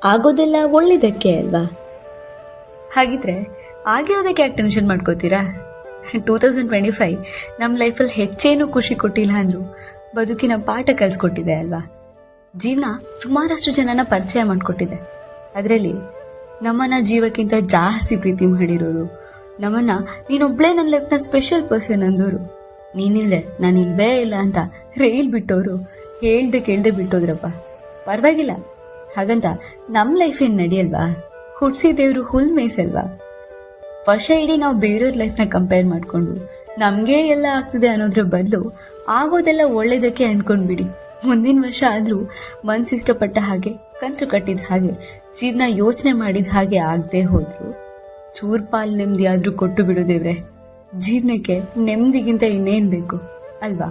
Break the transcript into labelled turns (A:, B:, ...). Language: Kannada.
A: ಆಗೋದೆಲ್ಲ ಒಳ್ಳೇದಕ್ಕೆ ಅಲ್ವಾ?
B: ಹಾಗಿದ್ರೆ ಆಗಿರೋದಕ್ಕೆ ಯಾಕೆ ಟೆನ್ಷನ್ ಮಾಡ್ಕೋತೀರಾ? 2025 ನಮ್ಮ ಲೈಫಲ್ಲಿ ಹೆಚ್ಚೇನು ಖುಷಿ ಕೊಟ್ಟಿಲ್ಲ ಅಂದ್ರು ಬದುಕಿನ ಪಾಠ ಕಲಿಸ್ಕೊಟ್ಟಿದೆ ಅಲ್ವಾ? ಜೀವನ ಸುಮಾರಷ್ಟು ಜನನ ಪರಿಚಯ ಮಾಡಿಕೊಟ್ಟಿದೆ. ಅದರಲ್ಲಿ ನಮ್ಮನ್ನ ಜೀವಕ್ಕಿಂತ ಜಾಸ್ತಿ ಪ್ರೀತಿ ಮಾಡಿರೋರು, ನಮ್ಮನ್ನ ನೀನೊಬ್ಳೇ ನನ್ನ ಲೈಫ್ನ ಸ್ಪೆಷಲ್ ಪರ್ಸನ್ ಅಂದೋರು, ನೀನಿಲ್ದೆ ನಾನು ಇಲ್ವೇ ಇಲ್ಲ ಅಂತ ರೈಲ್ ಬಿಟ್ಟೋರು ಹೇಳ್ದೆ ಕೇಳ್ದೆ ಬಿಟ್ಟೋದ್ರಪ್ಪ. ಪರವಾಗಿಲ್ಲ, ಹಾಗಂತ ನಮ್ಮ ಲೈಫ್ ಏನ್ ನಡೆಯಲ್ವಾ? ಹುಡ್ಸಿ ದೇವ್ರು ಹುಲ್ ಮೇಯ್ಸಲ್ವಾ? ವರ್ಷ ಇಡೀ ನಾವು ಬೇರೆಯವ್ರ ಲೈಫ್ನ ಕಂಪೇರ್ ಮಾಡ್ಕೊಂಡು ನಮ್ಗೆ ಎಲ್ಲ ಆಗ್ತಿದೆ ಅನ್ನೋದ್ರ ಬದಲು ಆಗೋದೆಲ್ಲ ಒಳ್ಳೇದಕ್ಕೆ ಅನ್ಕೊಂಡ್ಬಿಡಿ. ಮುಂದಿನ ವರ್ಷ ಆದ್ರೂ ಮನ್ಸಿಷ್ಟಪಟ್ಟ ಹಾಗೆ, ಕನ್ಸು ಕಟ್ಟಿದ ಹಾಗೆ, ಜೀವನ ಯೋಚನೆ ಮಾಡಿದ ಹಾಗೆ ಆಗದೆ ಹೋದ್ರು ಚೂರ್ ಪಾಲ್ ನೆಮ್ಮದಿ ಆದ್ರೂ ಕೊಟ್ಟು ಬಿಡೋದೇವ್ರೆ. ಜೀವನಕ್ಕೆ ನೆಮ್ಮದಿಗಿಂತ ಇನ್ನೇನ್ ಬೇಕು ಅಲ್ವಾ?